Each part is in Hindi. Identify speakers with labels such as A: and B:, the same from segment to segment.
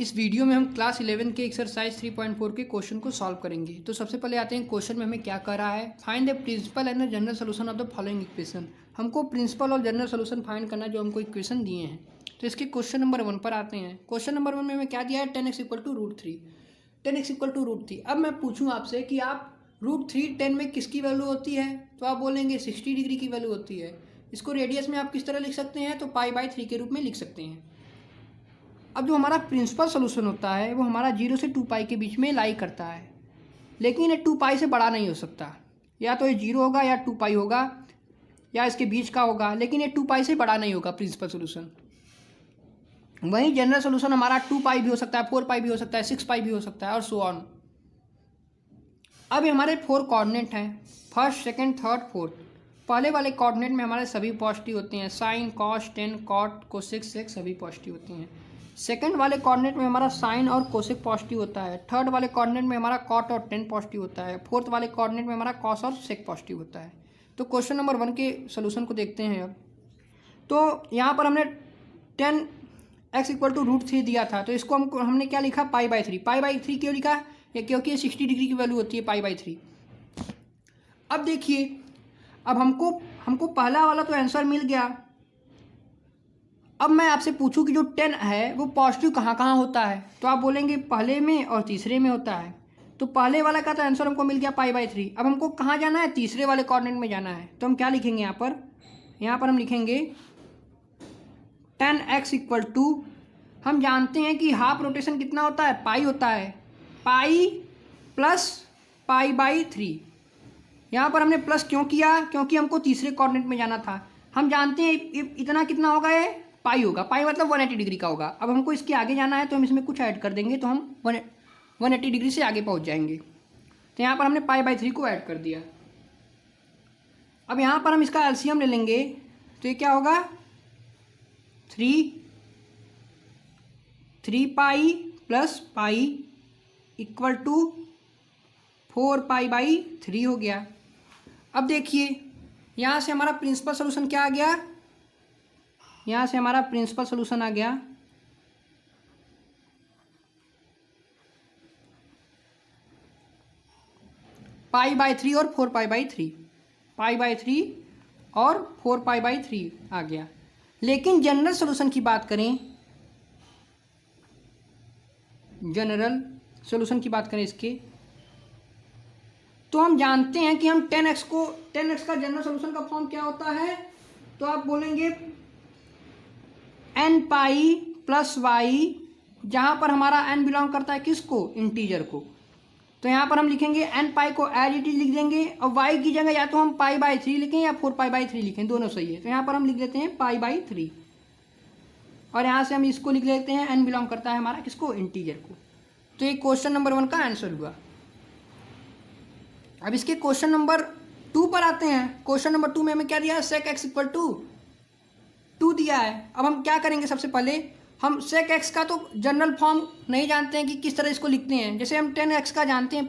A: इस वीडियो में हम क्लास 11 के एक्सरसाइज 3.4 के क्वेश्चन को सॉल्व करेंगे। तो सबसे पहले आते हैं क्वेश्चन में हमें क्या कर रहा है, find the principal and the general solution of the following equation. हमको प्रिंसिपल और जनरल सोल्यूशन फाइंड करना है जो हमको इक्वेशन दिए हैं। तो इसके क्वेश्चन नंबर 1 पर आते हैं। क्वेश्चन नंबर 1 में हमें क्या दिया है, 10x = √3। 10x = √3। अब मैं पूछूँ आपसे कि आप √3 10 में किसकी वैल्यू होती है, तो आप बोलेंगे 60 डिग्री की वैल्यू होती है। इसको रेडियस में आप किस तरह लिख सकते हैं, तो π/3 के रूप में लिख सकते हैं। अब जो हमारा प्रिंसिपल सोल्यूशन होता है वो हमारा 0 से 2π के बीच में लाई करता है, लेकिन ये 2π से बड़ा नहीं हो सकता। या तो ये 0 होगा या 2π होगा या इसके बीच का होगा, लेकिन ये 2π से बड़ा नहीं होगा प्रिंसिपल सोल्यूशन। वहीं जनरल सोल्यूशन हमारा 2π भी हो सकता है, 4π भी हो सकता है, 6π भी हो सकता है और सो ऑन। अब हमारे 4 कोऑर्डिनेट हैं, फर्स्ट, सेकंड, थर्ड, फोर्थ। पहले वाले कोऑर्डिनेट में हमारे सभी पॉजिटिव होते हैं, sine, cos, tan, cot, cosec, sec सभी पॉजिटिव होते हैं। सेकंड वाले कोऑर्डिनेट में हमारा साइन और कोसेक पॉजिटिव होता है। थर्ड वाले कोऑर्डिनेट में हमारा कॉट और टेन पॉजिटिव होता है। फोर्थ वाले कोऑर्डिनेट में हमारा कॉस और सेक पॉजिटिव होता है। तो क्वेश्चन नंबर 1 के सोल्यूशन को देखते हैं अब। तो यहाँ पर हमने 10x = √3 दिया था, तो इसको हमने क्या लिखा, π/3। π/3 क्यों लिखा, क्योंकि ये 60 डिग्री की वैल्यू होती है π/3। अब देखिए, अब हमको पहला वाला तो आंसर मिल गया। अब मैं आपसे पूछूं कि जो 10 है वो पॉजिटिव कहाँ कहाँ होता है, तो आप बोलेंगे पहले में और तीसरे में होता है। तो पहले वाला का तो आंसर हमको मिल गया π/3। अब हमको कहाँ जाना है, तीसरे वाले कोऑर्डिनेट में जाना है। तो हम क्या लिखेंगे यहाँ पर हम लिखेंगे 10x = हम जानते हैं कि हाफ रोटेशन कितना होता है, पाई होता है, पाई प्लस π/3। यहाँ पर हमने प्लस क्यों किया, क्योंकि हमको तीसरे कोऑर्डिनेट में जाना था। हम जानते हैं इतना कितना होगा, ये पाई होगा, पाई मतलब 180 डिग्री का होगा। अब हमको इसके आगे जाना है तो हम इसमें कुछ ऐड कर देंगे तो हम 180 डिग्री से आगे पहुँच जाएंगे। तो यहाँ पर हमने π/3 को ऐड कर दिया। अब यहाँ पर हम इसका एलसीएम ले लेंगे तो ये क्या होगा, 3π + π = 4π/3 हो गया। अब देखिए, यहाँ से हमारा प्रिंसिपल सोल्यूशन क्या आ गया, यहाँ से हमारा प्रिंसिपल सोल्यूशन आ गया π/3 और 4π/3, π/3 और 4π/3 आ गया। लेकिन जनरल सोल्यूशन की बात करें, जनरल सोल्यूशन की बात करें इसके, तो हम जानते हैं कि हम 10x का जनरल सोल्यूशन का फॉर्म क्या होता है, तो आप बोलेंगे nπ + y, जहाँ पर हमारा n बिलोंग करता है किसको, इंटीजर को। तो यहाँ पर हम लिखेंगे nπ को एज इट इज लिख देंगे और y की जगह या तो हम π/3 लिखें या 4π/3 लिखें, दोनों सही है। तो यहाँ पर हम लिख देते हैं π/3 और यहाँ से हम इसको लिख लेते हैं n बिलोंग करता है हमारा किसको, इंटीजर को। तो ये क्वेश्चन नंबर 1 का आंसर हुआ। अब इसके क्वेश्चन नंबर 2 पर आते हैं। क्वेश्चन नंबर 2 में हमें क्या दिया है, sec x = 2 दिया है। अब हम क्या करेंगे, सबसे पहले हम sec x का तो जनरल फॉर्म नहीं जानते हैं कि किस तरह इसको लिखते हैं। जैसे हम 10x का जानते हैं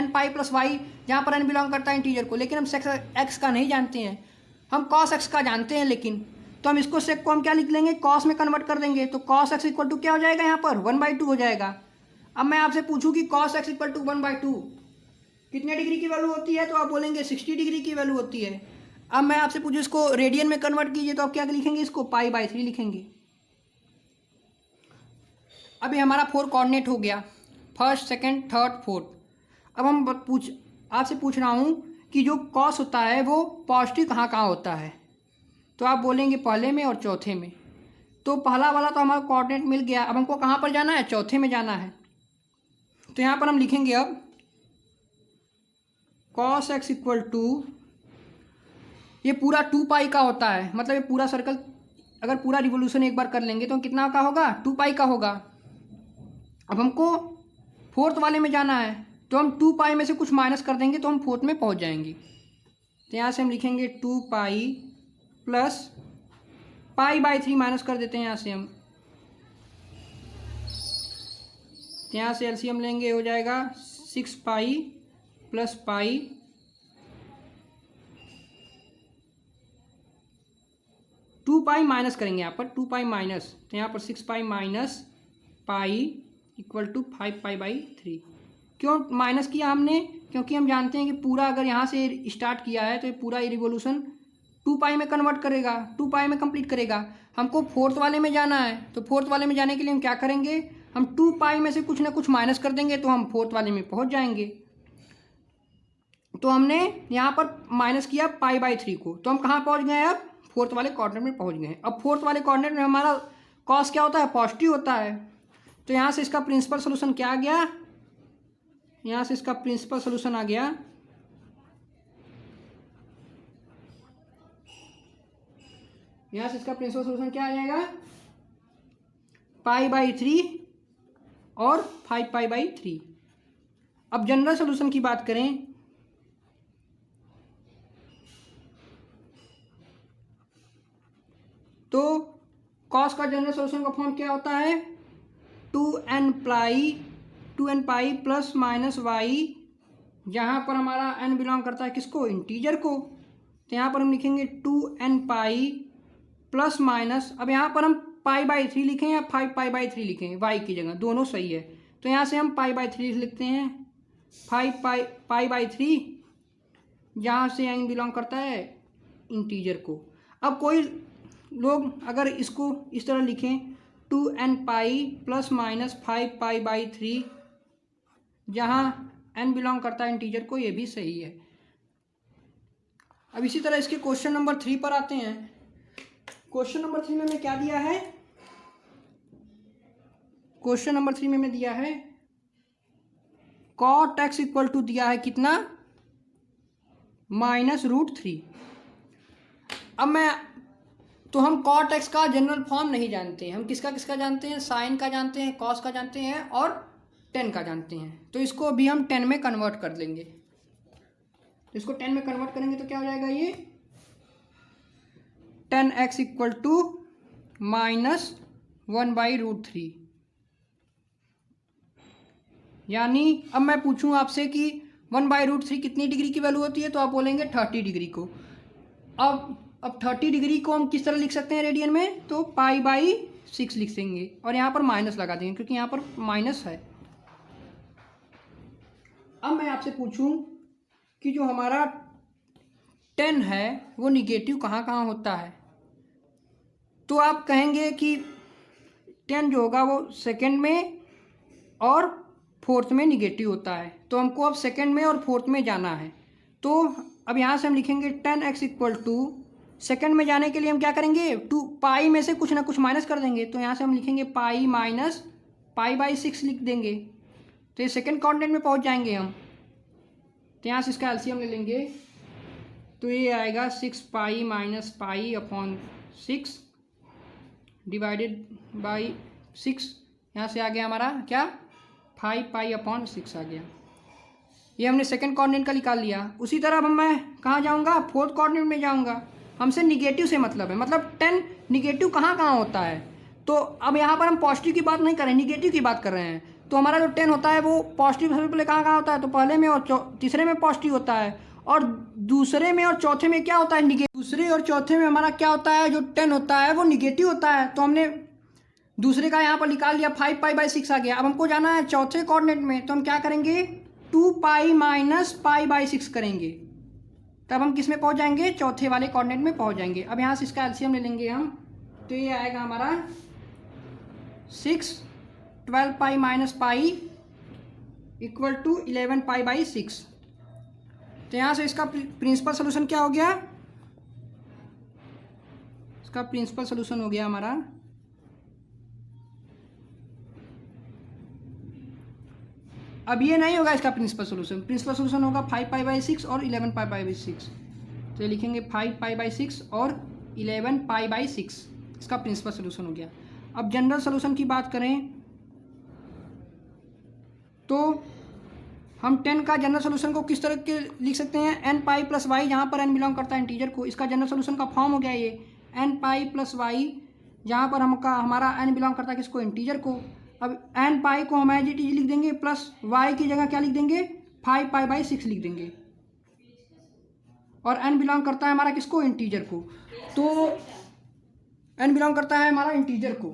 A: nπ + y, जहाँ पर n बिलोंग करता है इंटीजर को, लेकिन हम sec x का नहीं जानते हैं। हम cos x का जानते हैं, लेकिन तो हम इसको sec को हम क्या लिख लेंगे, cos में कन्वर्ट कर देंगे। तो cos x = क्या हो जाएगा, यहाँ पर 1/2 हो जाएगा। अब मैं आपसे पूछूं कि cos x = 1/2 कितने डिग्री की वैल्यू होती है, तो आप बोलेंगे 60 डिग्री की वैल्यू होती है। अब मैं आपसे पूछूं इसको रेडियन में कन्वर्ट कीजिए, तो आप क्या लिखेंगे, इसको π/3 लिखेंगे। अभी हमारा 4 कोऑर्डिनेट हो गया, फर्स्ट, सेकंड, थर्ड, फोर्थ। अब हम आपसे पूछ रहा हूँ कि जो कॉस होता है वो पॉजिटिव कहाँ कहाँ होता है, तो आप बोलेंगे पहले में और चौथे में। तो पहला वाला तो हमारा कोऑर्डिनेट मिल गया। अब हमको कहाँ पर जाना है, चौथे में जाना है। तो यहाँ पर हम लिखेंगे अब cos x = ये पूरा 2π का होता है, मतलब ये पूरा सर्कल अगर पूरा रिवोल्यूशन एक बार कर लेंगे तो कितना का होगा, 2π का होगा। अब हमको फोर्थ वाले में जाना है, तो हम 2π में से कुछ माइनस कर देंगे तो हम फोर्थ में पहुंच जाएंगे। तो यहाँ से हम लिखेंगे 2π + π/3 माइनस कर देते हैं यहाँ से हम। तो यहाँ से एलसीएम लेंगे, हो जाएगा 6π + π 2π माइनस करेंगे यहाँ पर, 2π माइनस, तो यहाँ पर 6π - π इक्वल टू 5π/3। क्यों माइनस किया हमने? क्योंकि हम जानते हैं कि पूरा अगर यहाँ से स्टार्ट किया है तो ये पूरा रिवोल्यूशन 2π में कन्वर्ट करेगा, 2π में कंप्लीट करेगा। हमको फोर्थ वाले में जाना है, तो फोर्थ वाले में जाने के लिए हम क्या करेंगे, हम 2π में से कुछ ना कुछ माइनस कर देंगे तो हम फोर्थ वाले में पहुँच जाएंगे। तो हमने यहाँ पर माइनस किया π/3 को, तो हम कहाँ पहुँच गए? अब फोर्थ वाले कॉर्डिनेट में पहुँच गए। अब फोर्थ वाले कॉर्डिनेट में हमारा कॉस क्या होता है? पॉजिटिव होता है। तो यहाँ से इसका प्रिंसिपल सोल्यूशन क्या आ गया? यहाँ से इसका प्रिंसिपल सोल्यूशन आ गया यहाँ से इसका प्रिंसिपल सोल्यूशन क्या आ जाएगा? π/3 और 5π/3। अब जनरल सोल्यूशन की बात करें तो कॉस का जनरल सोल्यूशन का फॉर्म क्या होता है? 2n प्लस माइनस वाई, जहाँ पर हमारा n बिलोंग करता है किसको? इंटीजर को। तो यहाँ पर हम लिखेंगे 2n प्लस माइनस, अब यहाँ पर हम π/3 लिखें या 5π/3 लिखें, y की जगह, दोनों सही है। तो यहाँ से हम π/3 लिखते हैं, 5π/3, जहाँ से n बिलोंग करता है इंटीजर को। अब कोई लोग अगर इसको इस तरह लिखें 2n प्लस माइनस 5π/3, जहाँ n बिलोंग करता है इंटीजर को, ये भी सही है। अब इसी तरह इसके क्वेश्चन नंबर 3 पर आते हैं। क्वेश्चन नंबर 3 में हमें क्या दिया है? क्वेश्चन नंबर 3 में हमें दिया है cot x इक्वल टू दिया है कितना? -√3। अब तो हम cot x का जनरल फॉर्म नहीं जानते हैं, हम किसका किसका जानते हैं? साइन का जानते हैं, cos का जानते हैं और tan का जानते हैं। तो इसको अभी हम tan में कन्वर्ट कर लेंगे। तो इसको tan में कन्वर्ट करेंगे तो क्या हो जाएगा? ये tan x इक्वल टू -1/√3। यानी अब मैं पूछूं आपसे कि 1/√3 कितनी डिग्री की वैल्यू होती है, तो आप बोलेंगे 30 डिग्री को। अब 30 डिग्री को हम किस तरह लिख सकते हैं रेडियन में? तो π/6 लिख देंगे और यहाँ पर माइनस लगा देंगे क्योंकि यहाँ पर माइनस है। अब मैं आपसे पूछूं कि जो हमारा 10 है वो निगेटिव कहाँ कहाँ होता है, तो आप कहेंगे कि 10 जो होगा वो सेकंड में और फोर्थ में निगेटिव होता है। तो हमको अब सेकंड में और फोर्थ में जाना है। तो अब यहाँ से हम लिखेंगे 10x इक्वल टू, सेकंड में जाने के लिए हम क्या करेंगे? 2π में से कुछ ना कुछ माइनस कर देंगे। तो यहाँ से हम लिखेंगे π माइनस π/6 लिख देंगे। तो ये सेकंड कॉर्डिनेट में पहुँच जाएंगे हम। तो यहाँ से इसका एलसीएम ले लेंगे तो ये आएगा 6π माइनस π/6 डिवाइडेड बाई 6। यहाँ से आ गया हमारा क्या? 5π/6 आ गया। ये हमने सेकंड कोऑर्डिनेट का निकाल लिया। उसी तरह अब मैं कहाँ जाऊँगा? फोर्थ कोऑर्डिनेट में जाऊँगा। हमसे निगेटिव से मतलब है, मतलब 10 निगेटिव कहाँ कहाँ होता है। तो अब यहाँ पर हम पॉजिटिव की बात नहीं कर रहे हैं, निगेटिव की बात कर रहे हैं। तो हमारा जो 10 होता है वो पॉजिटिव सबसे पहले कहाँ कहाँ होता है? तो पहले में और तीसरे में पॉजिटिव होता है, और दूसरे में और चौथे में क्या होता है? निगेटिव। दूसरे और चौथे में हमारा क्या होता है? जो 10 होता है वो निगेटिव होता है। तो हमने दूसरे का यहाँ पर निकाल लिया, 5π/6 आ गया। अब हमको जाना है चौथे कोऑर्डिनेट में, तो हम क्या करेंगे? 2π माइनस π/6 करेंगे, तब हम किस में पहुँच जाएंगे? चौथे वाले कोऑर्डिनेट में पहुँच जाएंगे। अब यहाँ से इसका एलसीएम ले लेंगे हम, तो ये आएगा हमारा 6 12π माइनस π इक्वल टू 11π/6। तो यहाँ से इसका प्रिंसिपल सोल्यूशन क्या हो गया? इसका प्रिंसिपल सोल्यूशन हो गया हमारा अब ये नहीं होगा इसका प्रिंसिपल सोल्यूशन। प्रिंसिपल सोल्यूशन होगा 5π/6 और 11π/6। तो लिखेंगे 5π/6 और 11π/6, इसका प्रिंसिपल सोल्यूशन हो गया। अब जनरल सोल्यूशन की बात करें तो हम 10 का जनरल सोल्यूशन को किस तरह के लिख सकते हैं? n π प्लस वाई, जहाँ पर n बिलोंग करता है इंटीजर को, इसका जनरल सोल्यूशन का फॉर्म हो गया ये n π प्लस वाई, जहाँ पर हमारा n बिलोंग करता है किसको? इंटीजर को। अब n π को हम एज इट इज लिख देंगे, प्लस y की जगह क्या लिख देंगे? 5π/6 लिख देंगे, और n बिलोंग करता है हमारा किसको? इंटीजर को। तो n बिलोंग करता है हमारा इंटीजर को,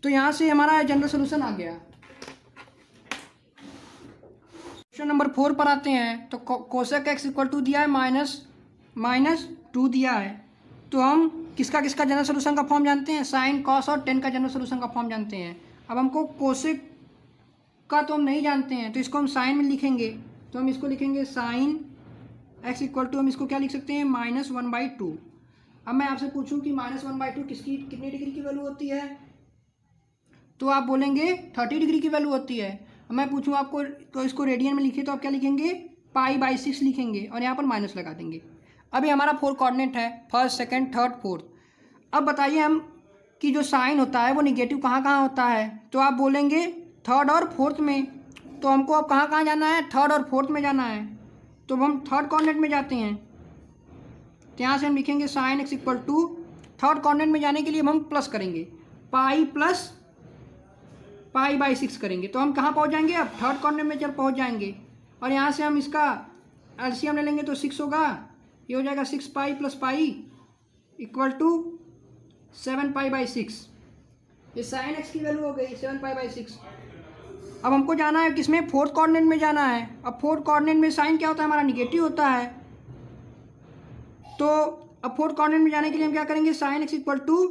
A: तो यहाँ से हमारा जनरल सोल्यूशन आ गया। क्वेश्चन नंबर 4 पर आते हैं। तो कोसेक एक्स इक्वल टू दिया है -2 दिया है। तो हम किसका जनरल सोल्यूशन का फॉर्म जानते हैं, साइन कॉस और टेन का जनरल सोल्यूशन का फॉर्म जानते हैं। अब हमको कोसेक का तो हम नहीं जानते हैं, तो इसको हम साइन में लिखेंगे। तो हम इसको लिखेंगे साइन एक्स इक्वल टू, हम इसको क्या लिख सकते हैं, -1/2। अब मैं आपसे पूछूं कि -1/2 कितनी डिग्री की वैल्यू होती है, तो आप बोलेंगे 30 डिग्री की वैल्यू होती है। अब मैं पूछूं आपको तो इसको रेडियन में लिखिए, तो आप क्या लिखेंगे, π/6 लिखेंगे और यहाँ पर माइनस लगा देंगे। अभी हमारा 4 कोऑर्डिनेट है, फर्स्ट, सेकंड, थर्ड, फोर्थ। अब बताइए हम कि जो साइन होता है वो निगेटिव कहाँ कहाँ होता है, तो आप बोलेंगे थर्ड और फोर्थ में। तो हमको अब कहाँ कहाँ जाना है, थर्ड और फोर्थ में जाना है। तो हम थर्ड कोऑर्डिनेट में जाते हैं, तो यहाँ से हम लिखेंगे sine x equal to, third coordinate में जाने के लिए हम प्लस करेंगे, π/6 करेंगे। तो हम कहाँ पहुँच जाएंगे, अब थर्ड कोऑर्डिनेट में जब पहुँच जाएंगे और यहाँ से हम इसका एलसीएम ले लेंगे तो 6 होगा, ये हो जाएगा 6π + π इक्वल टू 7π/6। ये साइन एक्स की वैल्यू हो गई 7π/6। अब हमको जाना है किसमें, फोर्थ कोऑर्डिनेट में जाना है। अब फोर्थ कोऑर्डिनेट में साइन क्या होता है, हमारा निगेटिव होता है। तो अब फोर्थ कोऑर्डिनेट में जाने के लिए हम क्या करेंगे, sine x equal to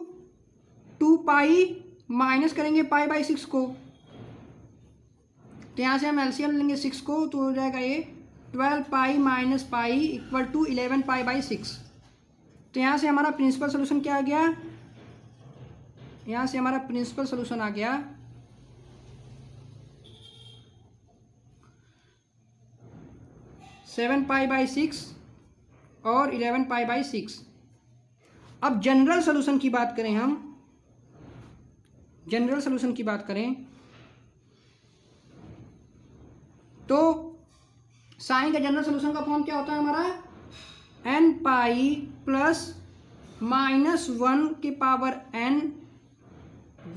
A: 2π minus करेंगे π/6 को। तो यहाँ से हम एलसीएम लेंगे 6 को, तो हो जाएगा ये 12π - π इक्वल टू 11π/6। तो यहाँ से हमारा प्रिंसिपल सोल्यूशन क्या आ गया, यहाँ से हमारा प्रिंसिपल सोल्यूशन आ गया 7π/6 और 11π/6। अब जनरल सोल्यूशन की बात करें, हम जनरल सोल्यूशन की बात करें तो साइन का जनरल सोल्यूशन का फॉर्म क्या होता है हमारा, nπ + -1/n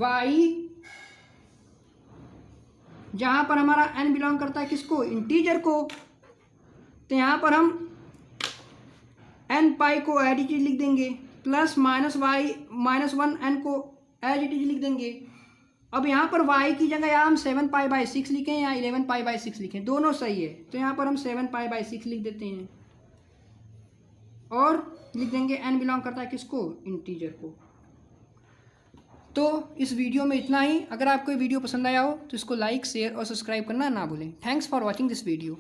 A: y, जहाँ पर हमारा n बिलोंग करता है किसको, इंटीजर को। तो यहाँ पर हम nπ को एज इट इज लिख देंगे, प्लस -1n को एज इट इज लिख देंगे। अब यहाँ पर y की जगह या हम 7π/6 लिखें या 11π/6 लिखें, दोनों सही है। तो यहाँ पर हम 7π/6 लिख देते हैं और लिख देंगे n बिलोंग करता है किसको, इंटीजर को। तो इस वीडियो में इतना ही। अगर आपको ये वीडियो पसंद आया हो तो इसको लाइक, शेयर और सब्सक्राइब करना ना भूलें। Thanks for watching this video.